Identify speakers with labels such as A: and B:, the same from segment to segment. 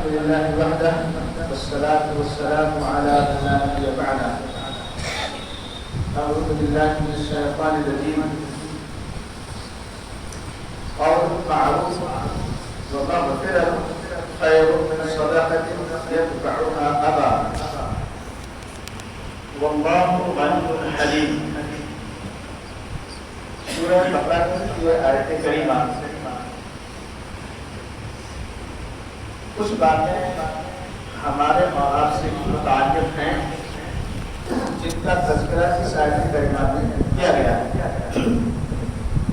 A: الحمد لله وحده والصلاة والسلام على من لا نبي بعده. أعوذ بالله من الشيطان الرجيم. قول معروف ومغفرة خير من صدقة يتبعها أذى والله غني حليم. سورہ بقرہ کی یہ آیت کریمہ کچھ باتیں ہمارے ماں باپ سے متعلق ہیں جن کا تذکرہ اس آیت کریمہ میں کیا گیا ہے.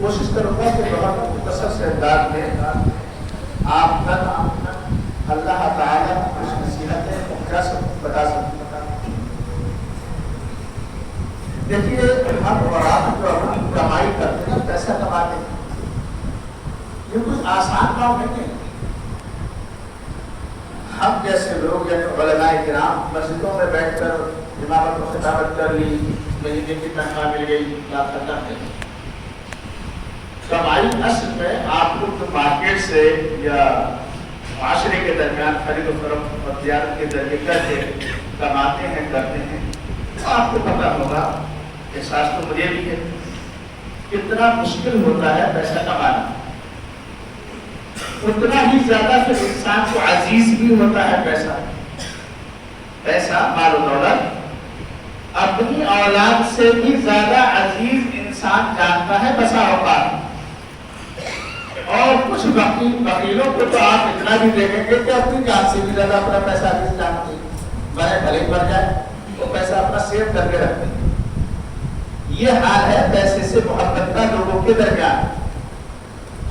A: کوشش کروں گا کہ بہت مختصر سے انداز میں آپ تک اللہ تعالیٰ کچھ نصیحتیں پہنچا بتا سکوں. دیکھیے ہم اور آپ جو کمائی کرتے ہیں پیسہ کماتے ہیں یہ کچھ آسان کام نہیں ہے. ہم جیسے لوگ یعنی علماء کرام مسجدوں میں بیٹھ کر امامت و خطابت کر لی, مہینے کی تنخواہ مل گئی, یا ختم ہے. کمائی اصل میں آپ لوگ جو مارکیٹ سے یا معاشرے کے درمیان خرید و فروخت اور تجارت کے ذریعے کر کے کماتے ہیں کرتے ہیں تو آپ کو پتہ ہوگا, احساس تو مجھے بھی ہے کتنا مشکل ہوتا ہے پیسہ کمانا. اتنا ہی زیادہ پھر انسان کو عزیز بھی ہوتا ہے پیسہ مال و دولت اپنی اولاد سے بھی زیادہ عزیز انسان جانتا ہے بسا اوقات. اور کچھ وکیلوں کو تو آپ اتنا بھی دیکھیں گے کہ اپنی جان سے بھی زیادہ اپنا پیسہ عزیز جانتے ہیں. بھلے بھلے بڑھ جائے وہ پیسہ اپنا سیو کر کے رکھتے ہیں. یہ حال ہے پیسے سے محبت کا لوگوں کے درمیان.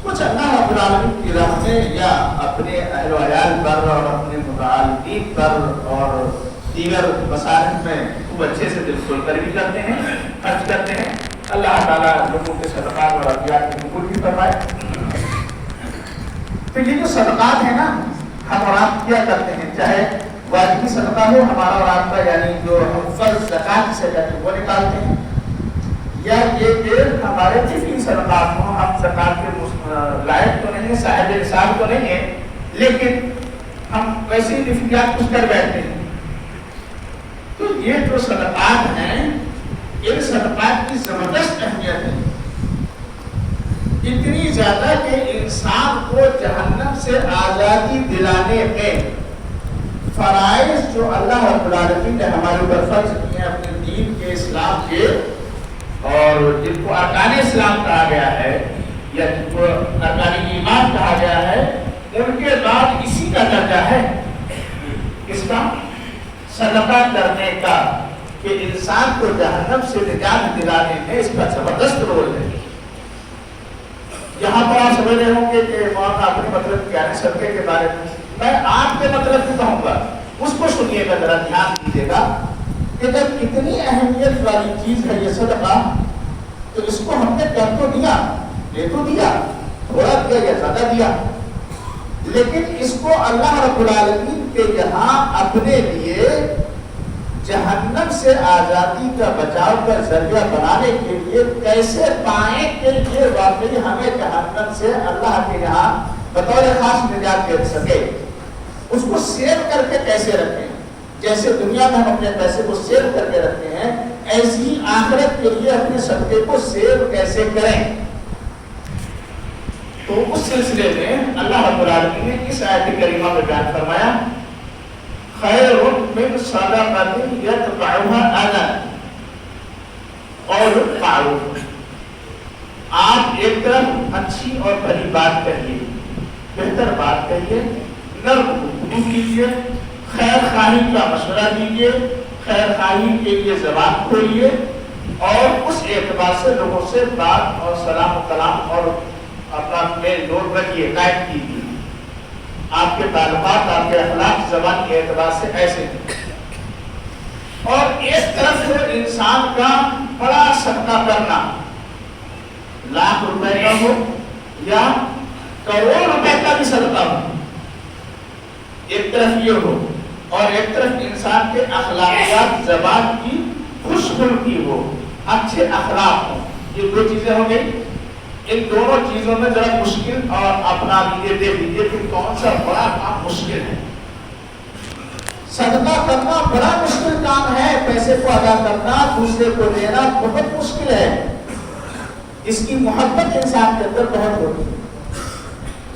A: کچھ اللہ رب العالمین کی رحمتیں یا اپنے اہل و عیال پر اور اپنے متعلقین پر اور دیگر مسائل میں خوب اچھے سے دل کھول کر بھی کرتے ہیں, خرچ کرتے ہیں. اللہ تعالیٰ لوگوں کے صدقات اور عطیات کو قبول بھی فرمائے. تو یہ جو صدقات ہیں نا ہم اور آپ کیا کرتے ہیں, چاہے واجبی صدقہ ہو ہمارا اور آپ کا یعنی جو ہم فرض زکات سے کہتے ہیں وہ نکالتے ہیں, یا یہ کہ ہمارے فطری صدقات ہوں, ہم زکات کے لائق تو نہیں ہیں, صاحب نصاب تو نہیں ہیں, لیکن ہم ویسے ہی نفلیات کچھ کر بیٹھتے ہیں. تو یہ جو صدقات ہیں ان صدقات کی زبردست اہمیت ہے, اتنی زیادہ کہ انسان کو جہنم سے آزادی دلانے میں فرائض جو اللہ رب العالمین نے ہمارے اوپر فرض کیے ہیں اپنے دین کے اسلام کے, اور جن کو ارکان اسلام کہا گیا ہے یا جن کو ارکان ایمان کہا گیا ہے, ان کے بعد اسی کا درجہ ہے اس کا صدقہ کرنے کا کہ انسان کو جہنم سے نجات دلانے میں اس کا زبردست رول ہے. یہاں پر آپ سمجھ رہے ہوں گے کہ مولانا اپنے مطلب کیا ہے صدقے کے بارے میں آپ کے مطلب بھی کہوں گا, اس کو سنیے گا, ذرا دھیان دیجیے گا کہ جب اتنی اہمیت والی چیز ہے یہ صدقہ تو اس کو ہم نے کر تو دیا, لے تو دیا, تھوڑا دیا یا زیادہ دیا, لیکن اس کو اللہ رب العالمین کے یہاں اپنے لیے جہنم سے آزادی کا بچاؤ کا ذریعہ بنانے کے لیے کیسے پائیں کہ یہ واقعی ہمیں جہنم سے اللہ کے یہاں بطور خاص نجات دے سکے, اس کو سیو کر کے کیسے رکھیں. جیسے دنیا میں ہم اپنے پیسے کو سیو کر کے رکھتے ہیں, ایسی ہی آخرت کے لیے اپنے صدقے کو سیو کیسے کریں. تو اس سلسلے میں اللہ رب العالمین نے اس آیت کریمہ میں بیان فرمایا خیر من صدقۃ یتبعها اذى قول معروف. آپ ایک طرف اچھی اور بھلی بات کہیے, بہتر بات کہیے, نرم گفتگو کیجیے, خیر خواہی کا مشورہ دیجیے, خیر خواہی کے لیے زبان کھولیے, اور اس اعتبار سے لوگوں سے بات اور سلام و کلام اور اپنا میل جول رکھیے, قائم کیجیے. آپ کے تعلقات, آپ کے اخلاق زبان کے اعتبار سے ایسے ہیں. اور ایک طرف سے انسان کا بڑا صدقہ کرنا, لاکھ روپے کا ہو یا کروڑ روپے کا بھی صدقہ ہو, ایک طرف یہ ہو, اور ایک طرف انسان کے اخلاقیات زبان کی خوش خلقی ہو, اچھے اخلاق ہو. یہ دو چیزیں ہو گئی. ان دونوں چیزوں میں ذرا مشکل اور اپنا لیجیے, دیکھ لیجیے کہ کون سا بڑا کام مشکل ہے. صدقہ کرنا بڑا مشکل کام ہے، پیسے کو ادا کرنا، دوسرے کو دینا بہت مشکل ہے، اس کی محبت انسان کے اندر بہت ہوتی ہے۔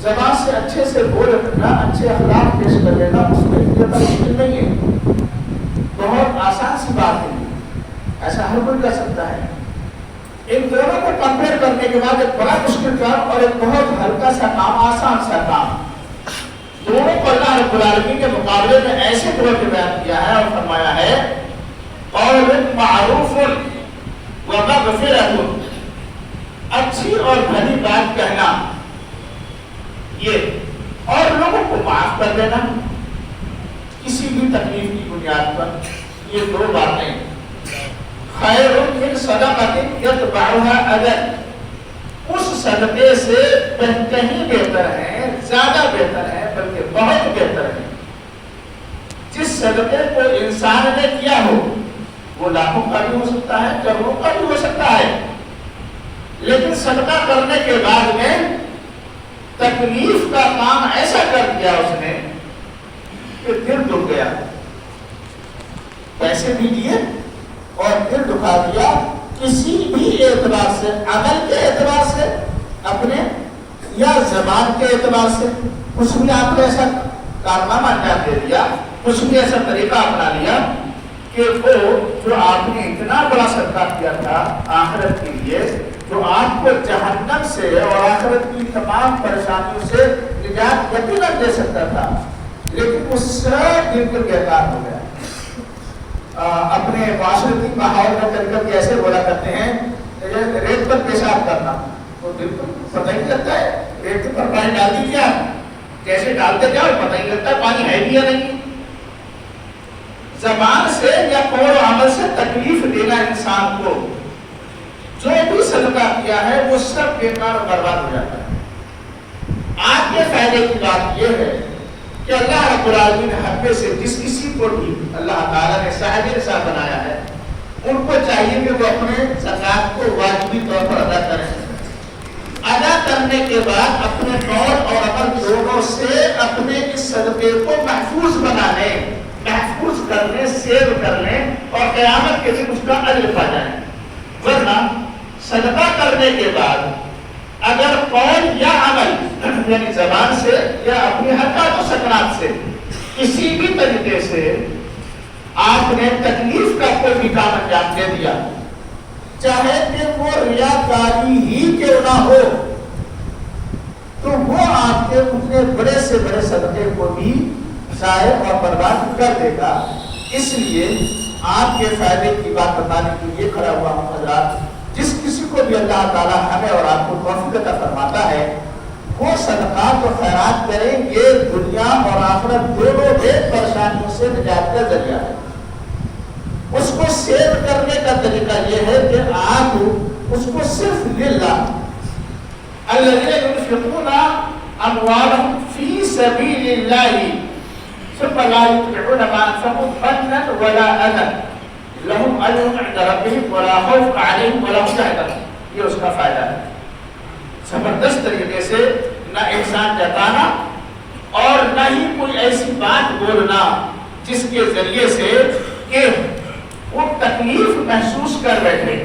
A: زبان سے اچھے سے بول رکھنا، اچھے اخلاق پیش کر لینا اس میں اتنا مشکل نہیں ہے، بہت آسان سی بات ہے، ایسا ہر کوئی کر سکتا ہے۔ ان دونوں کو کمپیئر کرنے کے بعد ایک بڑا مشکل کام اور ایک بہت ہلکا سا کام، آسان سا کام، دونوں کو اللہ رب العالمین کے مقابلے میں ایسے طور پہ بیان کیا ہے اور فرمایا ہے قول معروف ومغفرۃ، اچھی اور بھلی بات کہنا یہ، اور لوگوں کو معاف کر دینا کسی بھی تکلیف کی بنیاد پر، یہ دو باتیں خیر من صدقۃ یتبعها اذى، اس صدقے سے کہیں بہتر ہے، زیادہ بہتر ہے، بلکہ بہت بہتر ہے جس صدقے کو انسان نے کیا ہو، وہ لاکھوں کا بھی ہو سکتا ہے، کروڑوں کا بھی ہو سکتا ہے، لیکن صدقہ کرنے کے بعد میں تکلیف کا کام ایسا کر دیا اس نے کہ دل دکھ گیا، پیسے بھی دیے اور دل دکھا دیا، کسی بھی اعتبار سے، عمل کے اعتبار سے، اپنے یا زبان کے اعتبار سے، کچھ بھی آپ نے ایسا کارنامہ انجام دے دیا، کچھ بھی ایسا طریقہ اپنا لیا کہ وہ جو آپ نے اتنا بڑا صدقہ کیا تھا آخرت کے لیے، جو آپ کو جہنم سے اور آخرت کی تمام پریشانیوں سے نجات یقیناً دے سکتا تھا، لیکن اس سے بالکل بیکار ہو گیا۔ اپنے معاشرتی ماحول میں چل کر کیسے بولا کرتے ہیں ریت پر پیشاب کرنا، تو بالکل پتہ ہی نہیں لگتا ہے، ریت پر پانی ڈال دی کیا، جیسے ڈالتے جاؤ پتہ ہی لگتا ہے پانی ہے بھی یا نہیں۔ زبان سے یا قول و عمل سے تکلیف دینا انسان کو، جو بھی صدقہ کیا ہے وہ سب بیکار و برباد ہو جاتا ہے۔ آپ کے فائدے کی بات یہ ہے کہ اللہ رب العالمین نے ہم میں سے جس کسی کو بھی اللہ تعالیٰ نے صاحب نصاب بنایا ہے، ان کو چاہیے کہ وہ اپنے زکوٰۃ کو واجبی طور پر ادا کریں، ادا کرنے کے بعد اپنے قول اور عمل دونوں سے اپنے اس صدقے کو محفوظ بنا لیں، محفوظ کر لیں، سیو کر لیں اور قیامت کے دن اس کا اجر پا جائیں۔ ورنہ صدقہ کرنے کے بعد اگر قول یا عمل یعنی زبان سے یا اپنی حرکات و سکنات سے کسی بھی طریقے سے آپ نے تکلیف کا کوئی بھی کام انجام دے دیا، چاہے کہ وہ ریاکاری ہی کیوں نہ ہو، تو وہ آپ کے اتنے بڑے سے بڑے صدقے کو بھی ضائع اور برباد کر دے گا۔ اس لیے آپ کے فائدے کی بات بتانے کے لیے کھڑا ہوا ہوں حضرات، جس کسی کو بھی اللہ تعالیٰ ہمیں اور آپ کو توفیق عطا فرماتا ہے، وہ صدقات و خیرات کریں، یہ دنیا اور آخرت دونوں بے پریشانیوں سے نجات کا ذریعہ ہے۔ اس کو سیو کرنے کا طریقہ یہ ہے کہ آپ اس کو صرف للہ، الذین ينفقون اموالهم فی سبیل اللہ ثم لا يتبعون ما انفقوا منا ولا اذى لهم اجرهم عند ربهم ولا خوف عليهم ولا هم يحزنون، یہ اس کا فائدہ ہے۔ زبردست طریقے سے نہ احسان جتانا اور نہ ہی کوئی ایسی بات بولنا جس کے ذریعے سے کہ وہ تکلیف محسوس کر بیٹھے۔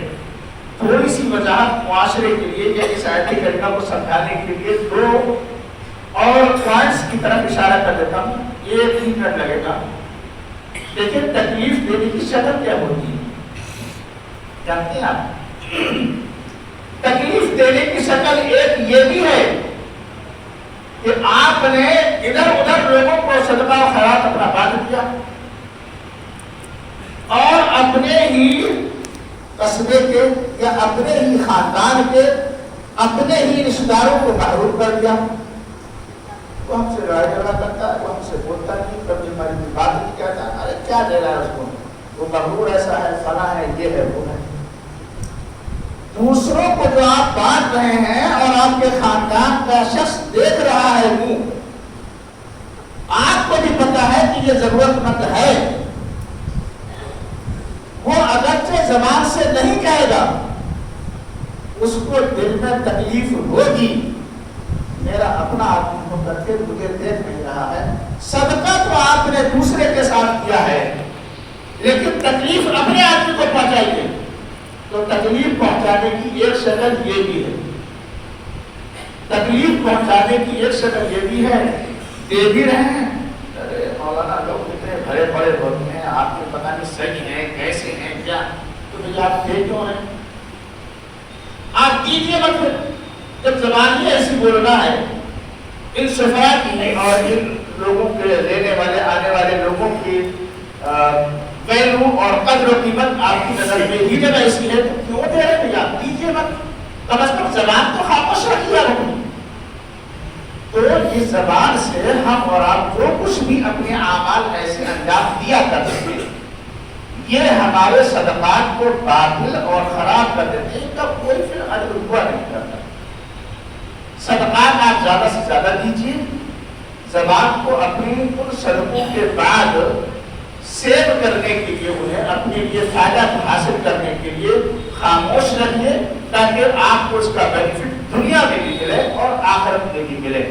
A: تھوڑی سی وضاحت معاشرے کے لیے یا اس آیت کریمہ کو سمجھانے کے لیے دو اور پوائنٹس کی طرف اشارہ کر دیتا ہوں، 1 منٹ لگے گا۔ لیکن تکلیف دینے کی شکل کیا ہوتی ہے جانتے ہیں آپ؟ تکلیف دینے کی شکل ایک یہ بھی ہے کہ آپ نے ادھر ادھر لوگوں کو صدقہ و خیرات اپنا بانٹ دیا اور اپنے ہی قصبے کے یا اپنے ہی خاندان کے اپنے ہی رشتہ داروں کو محروم کر دیا۔ وہ ہم سے لڑائی جھگڑا کرتا ہے، وہ ہم سے بولتا نہیں، کبھی ہماری بات نہیں کہتا، ارے کیا دے رہا ہے اس کو، وہ مغرور ایسا ہے، فلاں ہے، یہ ہے، وہ ہے۔ دوسروں کو جو آپ بانٹ رہے ہیں اور آپ کے خاندان کا شخص دیکھ رہا ہے منہ، آپ کو بھی پتا ہے کہ یہ ضرورت مند ہے، وہ اگرچہ زبان سے نہیں کہے گا، اس کو دل میں تکلیف ہوگی، میرا اپنا آدمی ہو کر کے مجھے دیکھ نہیں رہا ہے۔ صدقہ تو آپ نے نے دوسرے کے ساتھ کیا ہے، لیکن تکلیف اپنے آدمی کو پہنچائیے، تو تکلیف پہنچانے کی ایک شکل یہ بھی ہے، تکلیف پہنچانے کی ایک شکل یہ بھی ہے، دے بھی رہے ہیں، ارے مولانا لوگ کتنے بڑے بڑے ہوتے ہیں، آپ کو پتہ نہیں صحیح ہیں کیسے ہیں کیا، تو بھئی آپ دے کیوں ہیں؟ آپ دیجیے مت، جب زبان ہی ایسی بولنا ہے، ان صفحہ کی اور ان لوگوں کے لینے والے آنے والے لوگوں کی ویلو اور قدر و قیمت آپ کی نظر میں ہی جب ایسی ہے تو کیوں دے رہے ہیں؟ آپ دیجیے مت، کم از کم زبان تو خاموش رکھیے اپنی۔ تو اس زبان سے ہم اور آپ جو کچھ بھی اپنے اعمال ایسے انجام دیا کرتے ہیں، یہ ہمارے صدقات کو باطل اور خراب کر دیتے ہیں، ان کا کوئی پھر اجر ہوا نہیں کرتا۔ صدقات آپ زیادہ سے زیادہ دیجیے، زبان کو اپنی ان صدقوں کے بعد سیو کرنے کے لیے، انہیں اپنے لیے فائدہ حاصل کرنے کے لیے خاموش رکھیے، تاکہ آپ کو اس کا بینیفٹ دنیا میں بھی ملے اور آخرت میں بھی ملے۔